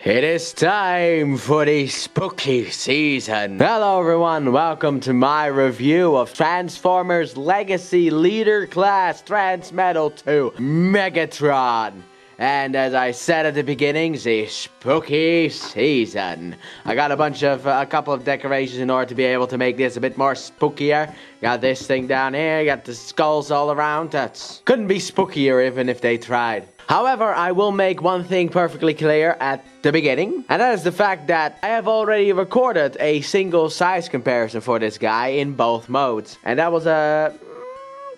It is time for the spooky season. Hello everyone, welcome to my review of Transformers Legacy Leader Class Transmetal II Megatron. And as I said at the beginning, the spooky season. I got a couple of decorations in order to be able to make this a bit more spookier. Got this thing down here, got the skulls all around. That couldn't be spookier even if they tried. However, I will make one thing perfectly clear at the beginning, and that is the fact that I have already recorded a single size comparison for this guy in both modes. And that was a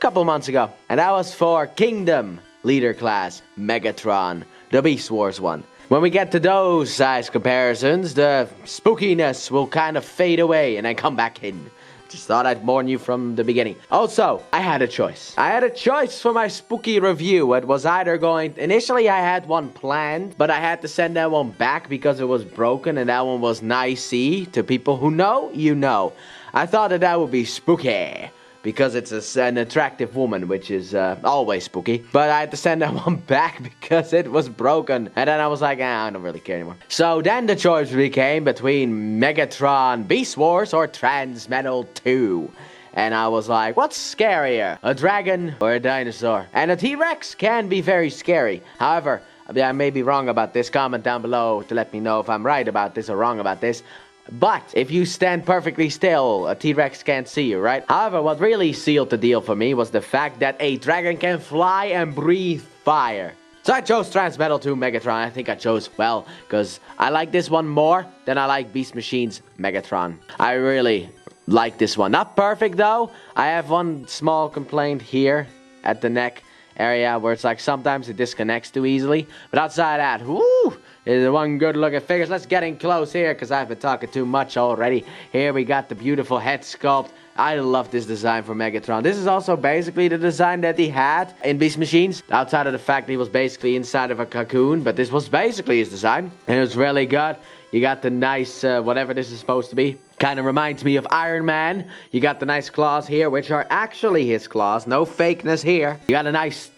couple months ago. And that was for Kingdom Leader Class Megatron, the Beast Wars one. When we get to those size comparisons, the spookiness will kind of fade away and then come back in. Just thought I'd warn you from the beginning. Also, I had a choice. I had a choice for my spooky review. It was either going... Initially, I had one planned, but I had to send that one back because it was broken, and that one was nicey. To people who know, you know. I thought that would be spooky because it's an attractive woman, which is always spooky. But I had to send that one back because it was broken. And then I was like, I don't really care anymore. So then the choice became between Megatron Beast Wars or Transmetal II. And I was like, what's scarier? A dragon or a dinosaur? And a T-Rex can be very scary. However, I may be wrong about this. Comment down below to let me know if I'm right about this or wrong about this. But if you stand perfectly still, a T-Rex can't see you, right? However, what really sealed the deal for me was the fact that a dragon can fly and breathe fire. So I chose Transmetal II Megatron. I think I chose well, because I like this one more than I like Beast Machine's Megatron. I really like this one. Not perfect, though. I have one small complaint here at the neck area where it's like sometimes it disconnects too easily. But outside that, whoo! Is one good look at figures. Let's get in close here because I've been talking too much already. Here we got the beautiful head sculpt. I love this design for Megatron. This is also basically the design that he had in Beast Machines. Outside of the fact that he was basically inside of a cocoon. But this was basically his design. And it was really good. You got the nice, whatever this is supposed to be. Kind of reminds me of Iron Man. You got the nice claws here, which are actually his claws. No fakeness here. You got a nice...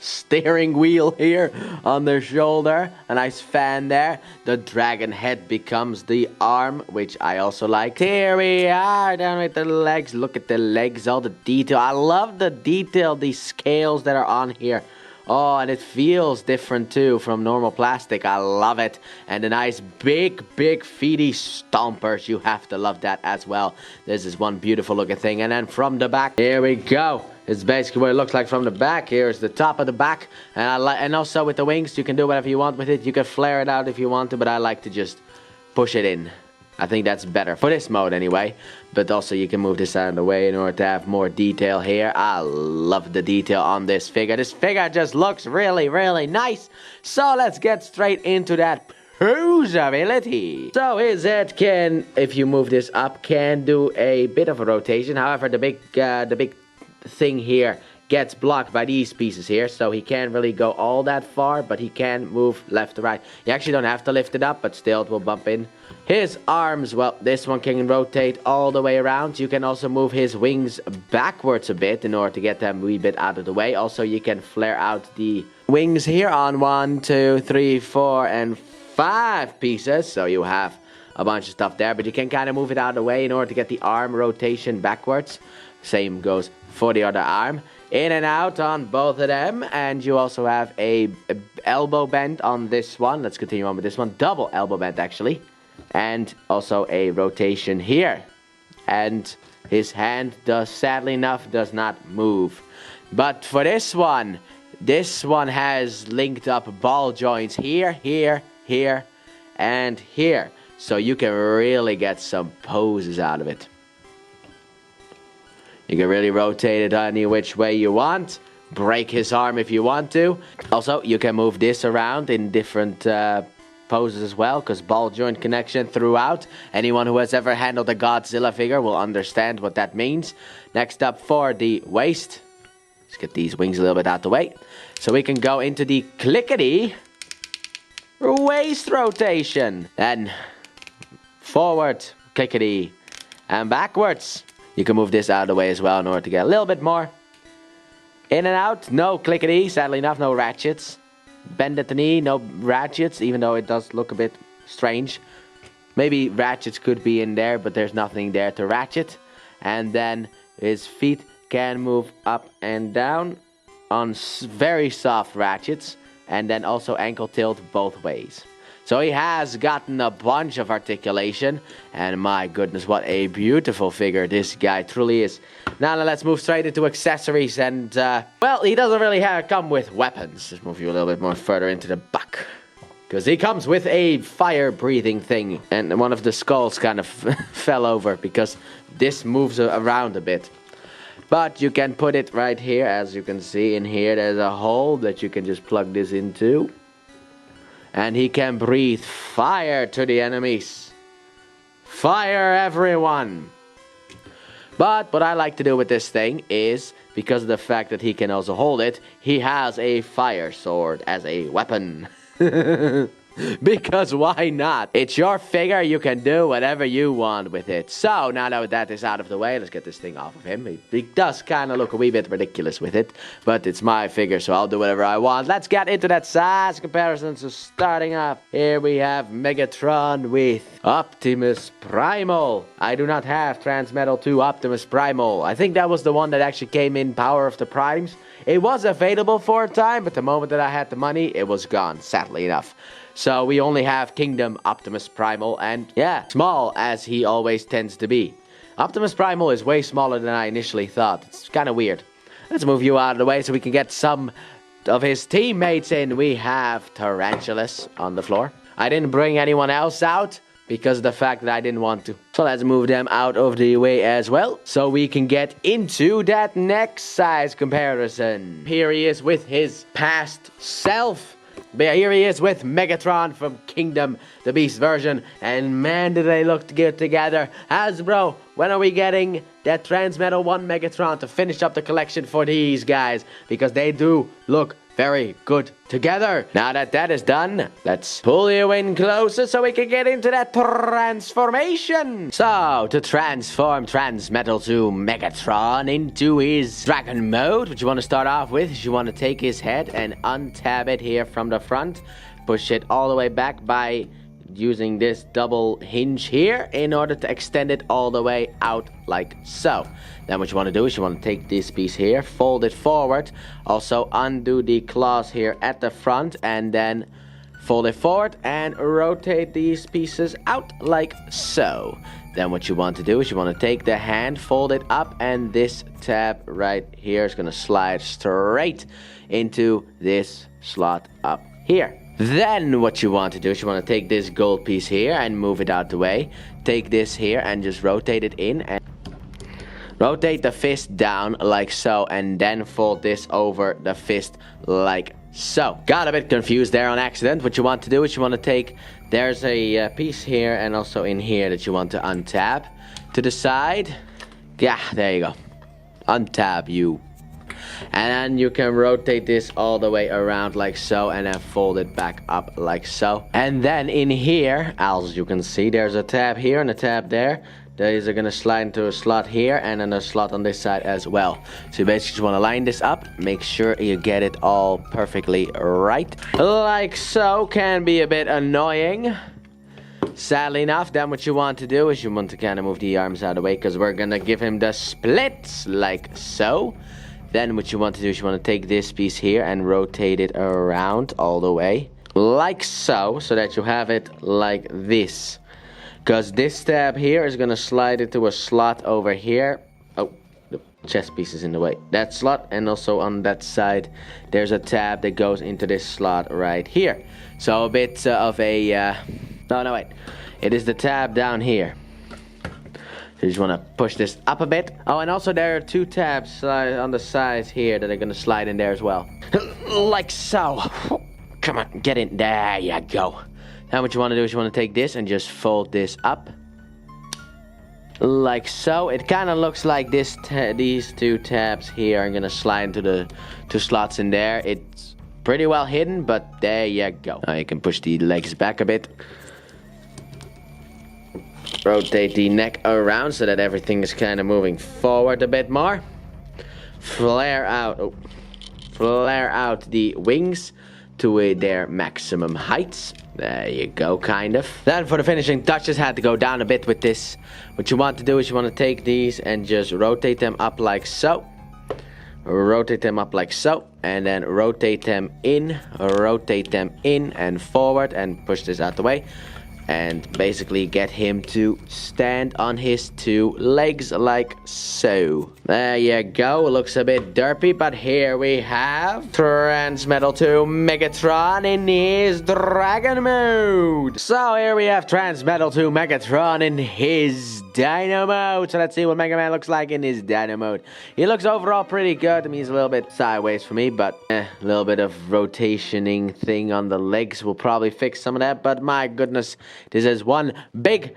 steering wheel here on the shoulder, a nice fan there. The dragon head becomes the arm, which I also like. Here we are down with the legs. Look at the legs, all the detail. I love the detail, these scales that are on here. Oh, and it feels different too from normal plastic. I love it. And the nice big feety stompers. You have to love that as well. This is one beautiful looking thing. And then from the back, here we go. It's basically what it looks like from the back. Here's the top of the back. And also with the wings, you can do whatever you want with it. You can flare it out if you want to, but I like to just push it in. I think that's better for this mode anyway. But also you can move this out of the way in order to have more detail here. I love the detail on this figure. This figure just looks really, really nice. So let's get straight into that posability. So his head can, if you move this up, can do a bit of a rotation. However, the big thing here gets blocked by these pieces here, so he can't really go all that far, but he can move left to right. You actually don't have to lift it up, but still it will bump in. His arms, well, this one can rotate all the way around. You can also move his wings backwards a bit in order to get them a wee bit out of the way. Also, you can flare out the wings here on 1, 2, 3, 4, and 5 pieces, so you have a bunch of stuff there, but you can kind of move it out of the way in order to get the arm rotation backwards. Same goes for the other arm. In and out on both of them. And you also have a elbow bend on this one. Let's continue on with this one. Double elbow bend, actually. And also a rotation here. And his hand does, sadly enough, does not move. But for this one has linked up ball joints here, here, here, and here. So you can really get some poses out of it. You can really rotate it any which way you want. Break his arm if you want to. Also, you can move this around in different poses as well, because ball joint connection throughout. Anyone who has ever handled a Godzilla figure will understand what that means. Next up for the waist. Let's get these wings a little bit out the way. So we can go into the clickety waist rotation. Then forward, clickety, and backwards. You can move this out of the way as well in order to get a little bit more. In and out, no clickety, sadly enough, no ratchets. bend at the knee, no ratchets, even though it does look a bit strange. Maybe ratchets could be in there, but there's nothing there to ratchet. And then his feet can move up and down on very soft ratchets, and then also ankle tilt both ways. So he has gotten a bunch of articulation, and my goodness, what a beautiful figure this guy truly is. Now let's move straight into accessories, and well, he doesn't really come with weapons. Just move you a little bit more further into the back, because he comes with a fire-breathing thing, and one of the skulls kind of fell over because this moves around a bit. But you can put it right here, as you can see in here. There's a hole that you can just plug this into. And he can breathe fire to the enemies. Fire, everyone! But what I like to do with this thing is, because of the fact that he can also hold it, he has a fire sword as a weapon. Because why not? It's your figure, you can do whatever you want with it. So, now that that is out of the way, let's get this thing off of him. He does kind of look a wee bit ridiculous with it, but it's my figure, so I'll do whatever I want. Let's get into that size comparison. So, starting off, here we have Megatron with Optimus Primal. I do not have Transmetal II Optimus Primal. I think that was the one that actually came in Power of the Primes. It was available for a time, but the moment that I had the money, it was gone, sadly enough. So we only have Kingdom Optimus Primal, and yeah, small as he always tends to be. Optimus Primal is way smaller than I initially thought. It's kind of weird. Let's move you out of the way so we can get some of his teammates in. We have Tarantulas on the floor. I didn't bring anyone else out because of the fact that I didn't want to. So let's move them out of the way as well, so we can get into that next size comparison. Here he is with his past self. But here he is with Megatron from Kingdom, the Beast version. And man, do they look good together. Hasbro, when are we getting that Transmetal I Megatron to finish up the collection for these guys? Because they do look very good together. Now that that is done, let's pull you in closer so we can get into that transformation. So, to transform Transmetal II Megatron into his dragon mode, what you want to start off with is you want to take his head and untab it here from the front. Push it all the way back by using this double hinge here in order to extend it all the way out like so. Then what you want to do is you want to take this piece here, fold it forward, also undo the claws here at the front, and then fold it forward and rotate these pieces out like so. Then what you want to do is you want to take the hand, fold it up, and this tab right here is going to slide straight into this slot up here. Then what you want to do is you want to take this gold piece here and move it out the way. Take this here and just rotate it in and rotate the fist down like so, and then fold this over the fist like so. Got a bit confused there on accident. What you want to do is you want to take, there's a piece here and also in here that you want to untab to the side. Yeah, there you go. Untab you. And then you can rotate this all the way around like so, and then fold it back up like so. And then in here, as you can see, there's a tab here and a tab there. These are going to slide into a slot here and then a slot on this side as well. So you basically just want to line this up. Make sure you get it all perfectly right. Like so. Can be a bit annoying. Sadly enough, then what you want to do is you want to kind of move the arms out of the way, because we're going to give him the splits like so. Then what you want to do is you want to take this piece here and rotate it around all the way like so, so that you have it like this. Because this tab here is going to slide into a slot over here. Oh, the chest piece is in the way. That slot, and also on that side, there's a tab that goes into this slot right here. So a bit of a... No, wait. It is the tab down here. So you just want to push this up a bit. Oh, and also there are two tabs on the sides here that are going to slide in there as well. Like so. Come on, get in. There you go. Now what you want to do is you want to take this and just fold this up. Like so. It kind of looks like this. These two tabs here are going to slide into the two slots in there. It's pretty well hidden, but there you go. Now you can push the legs back a bit. Rotate the neck around so that everything is kind of moving forward a bit more. Flare out the wings to their maximum heights. There you go, kind of. Then for the finishing touches, had to go down a bit with this. What you want to do is you want to take these and just rotate them up like so. Rotate them up like so, and then rotate them in and forward, and push this out the way, and basically get him to stand on his 2 legs like so. There you go. Looks a bit derpy, but here we have Transmetal II Megatron in his dragon mode. So here we have Transmetal II Megatron in his Dino mode. So let's see what Mega Man looks like in his Dino mode. He looks overall pretty good. I mean, he's a little bit sideways for me, but a little bit of rotationing thing on the legs will probably fix some of that. But my goodness, this is one big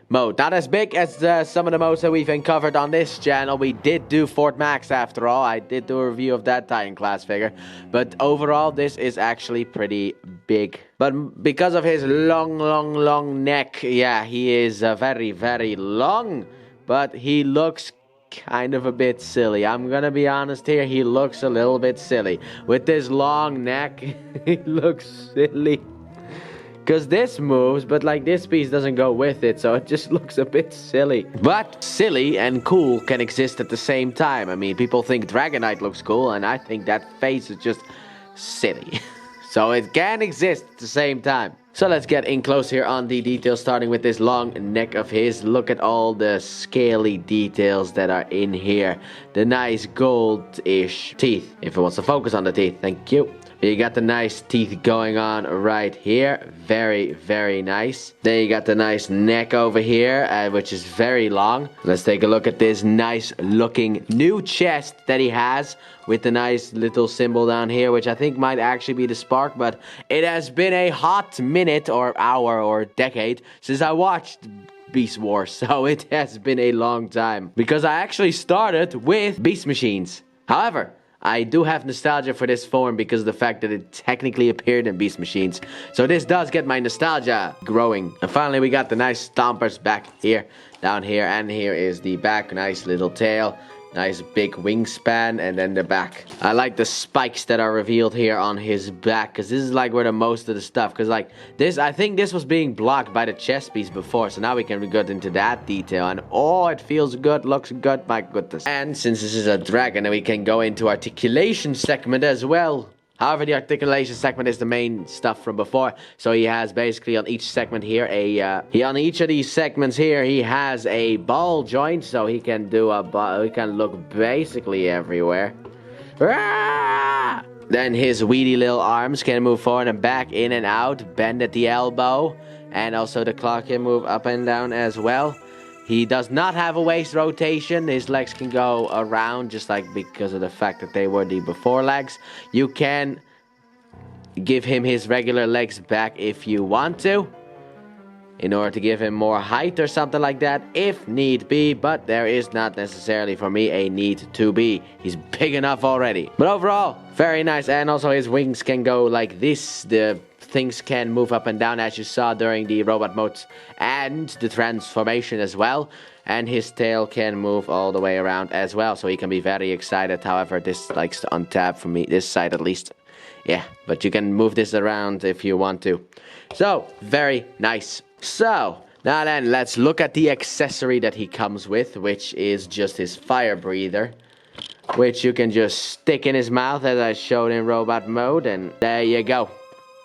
mode. Not as big as some of the modes that we've uncovered on this channel. We did do Fort Max after all. I did do a review of that Titan class figure. But overall, this is actually pretty big. But because of his long neck, yeah, he is very long. But he looks kind of a bit silly. I'm gonna be honest here, he looks a little bit silly. With this long neck, he looks silly. Because this moves, but like this piece doesn't go with it, so it just looks a bit silly. But silly and cool can exist at the same time. I mean, people think Dragonite looks cool, and I think that face is just silly. So it can exist at the same time. So let's get in close here on the details, starting with this long neck of his. Look at all the scaly details that are in here. The nice gold-ish teeth. If it wants to focus on the teeth, thank you. You got the nice teeth going on right here. Very nice. Then you got the nice neck over here, which is very long. Let's take a look at this nice looking new chest that he has with the nice little symbol down here, which I think might actually be the spark. But it has been a hot minute or hour or decade since I watched Beast Wars, so it has been a long time. Because I actually started with Beast Machines. However, I do have nostalgia for this form because of the fact that it technically appeared in Beast Machines. So this does get my nostalgia growing. And finally, we got the nice stompers back here, down here, and here is the back. Nice little tail. Nice big wingspan, and then the back. I like the spikes that are revealed here on his back, because this is like where the most of the stuff, because like this, I think this was being blocked by the chest piece before, so now we can go into that detail, and oh, it feels good, looks good, my goodness. And since this is a dragon, then we can go into articulation segment as well. However, the articulation segment is the main stuff from before. So he has basically on each segment here on each of these segments here, he has a ball joint, so he can do he can look basically everywhere. Ah! Then his weedy little arms can move forward and back, in and out, bend at the elbow, and also the claw can move up and down as well. He does not have a waist rotation. His legs can go around just like because of the fact that they were the before legs. You can give him his regular legs back if you want to, in order to give him more height or something like that if need be, but there is not necessarily for me a need to be. He's big enough already. But overall, very nice. And also his wings can go like this. The things can move up and down, as you saw during the robot modes and the transformation as well. And his tail can move all the way around as well, so he can be very excited. However, this likes to untap for me, this side at least. Yeah, but you can move this around if you want to. So, very nice. So, now then, let's look at the accessory that he comes with, which is just his fire breather, which you can just stick in his mouth as I showed in robot mode, and there you go.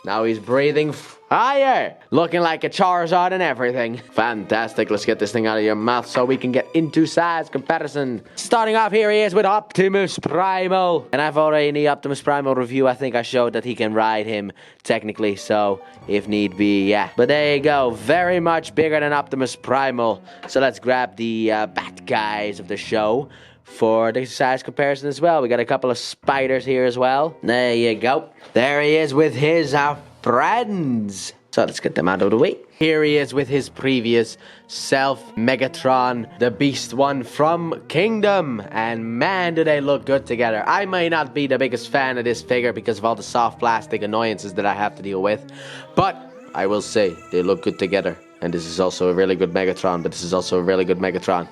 Now he's breathing fire, looking like a Charizard and everything. Fantastic. Let's get this thing out of your mouth so we can get into size comparison. Starting off, here he is with Optimus Primal. And I've already in the Optimus Primal review, I think I showed that he can ride him technically, so if need be, yeah. But there you go, very much bigger than Optimus Primal. So let's grab the bad guys of the show for the size comparison as well. We got a couple of spiders here as well. There you go. There he is with his friends. So let's get them out of the way. Here he is with his previous self, Megatron, the beast one from Kingdom. And man, do they look good together. I may not be the biggest fan of this figure because of all the soft plastic annoyances that I have to deal with, but I will say they look good together. And this is also a really good Megatron, but this is also a really good Megatron.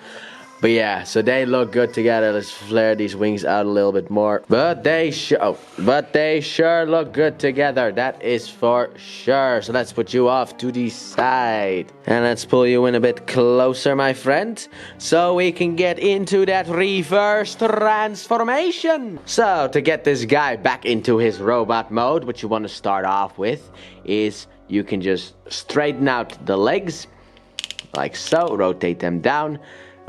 But yeah, so they look good together. Let's flare these wings out a little bit more. But they sure look good together. That is for sure. So let's put you off to the side. And let's pull you in a bit closer, my friend. So we can get into that reverse transformation. So to get this guy back into his robot mode, what you want to start off with is you can just straighten out the legs. Like so. Rotate them down.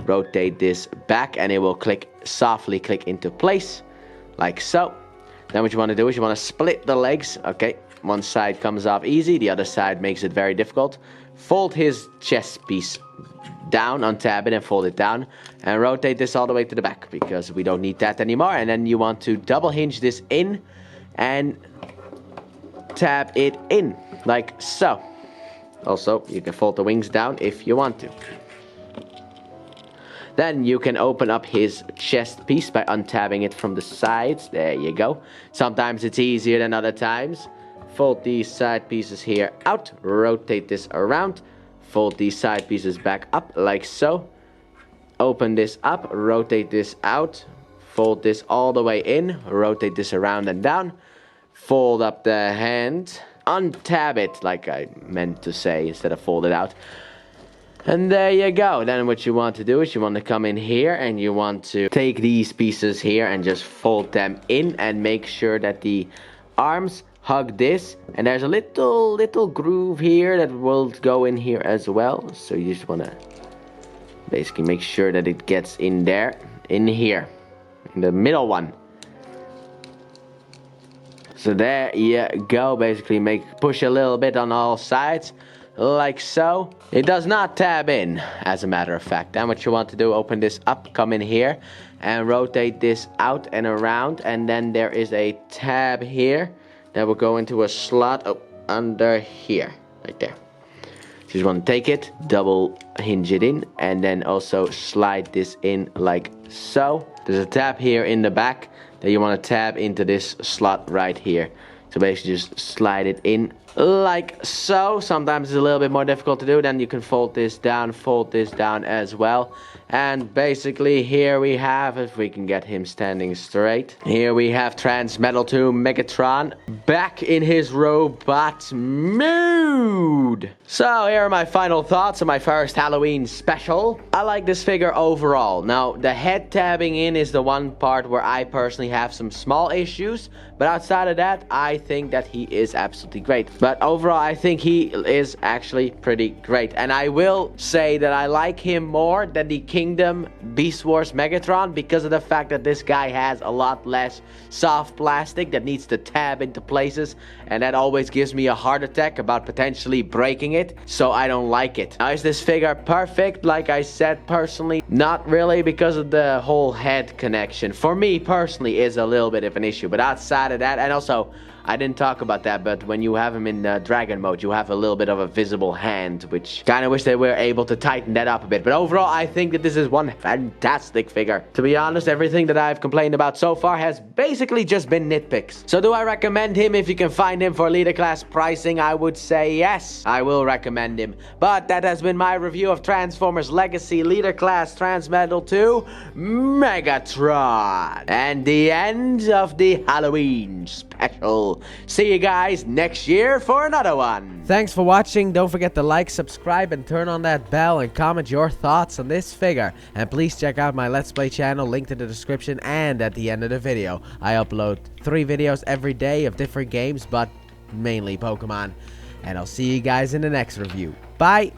Rotate this back and it will softly click into place like so. Then what you want to do is you want to split the legs. Okay, one side comes off easy, the other side makes it very difficult. Fold his chest piece down, untab it and fold it down, and rotate this all the way to the back because we don't need that anymore. And then you want to double hinge this in and tab it in like so. Also, you can fold the wings down if you want to. Then you can open up his chest piece by untabbing it from the sides. There you go. Sometimes it's easier than other times. Fold these side pieces here out. Rotate this around. Fold these side pieces back up like so. Open this up. Rotate this out. Fold this all the way in. Rotate this around and down. Fold up the hand. Untab it like I meant to say instead of fold it out. And there you go. Then what you want to do is you want to come in here and you want to take these pieces here and just fold them in and make sure that the arms hug this. And there's a little groove here that will go in here as well. So you just want to basically make sure that it gets in there, in here, in the middle one. So there you go. Basically push a little bit on all sides. Like so. It does not tab in, as a matter of fact. Then what you want to do, open this up, come in here, and rotate this out and around. And then there is a tab here that will go into a slot under here, right there. So you just want to take it, double hinge it in, and then also slide this in like so. There's a tab here in the back that you want to tab into this slot right here. So basically just slide it in like so. Sometimes it's a little bit more difficult to do. Then you can fold this down as well. And basically here we have, if we can get him standing straight, here we have Transmetal II Megatron back in his robot mood. So here are my final thoughts on my first Halloween special. I like this figure overall. Now the head tabbing in is the one part where I personally have some small issues, but outside of that I think that he is absolutely great. But overall I think he is actually pretty great, and I will say that I like him more than the Kingdom Beast Wars Megatron because of the fact that this guy has a lot less soft plastic that needs to tab into places, and that always gives me a heart attack about potentially breaking it, so I don't like it. Now, is this figure perfect? Like I said, personally, not really, because of the whole head connection. For me personally is a little bit of an issue, but outside of that, and also I didn't talk about that, but when you have him in dragon mode, you have a little bit of a visible hand, which kind of wish they were able to tighten that up a bit. But overall, I think that this is one fantastic figure. To be honest, everything that I've complained about so far has basically just been nitpicks. So do I recommend him? If you can find him for leader class pricing, I would say yes, I will recommend him. But that has been my review of Transformers Legacy Leader Class Transmetal II Megatron. And the end of the Halloween special. See you guys next year for another one. Thanks for watching. Don't forget to like, subscribe, and turn on that bell, and comment your thoughts on this figure. And please check out my Let's Play channel, linked in the description and at the end of the video. I upload 3 videos every day of different games, but mainly Pokemon. And I'll see you guys in the next review. Bye!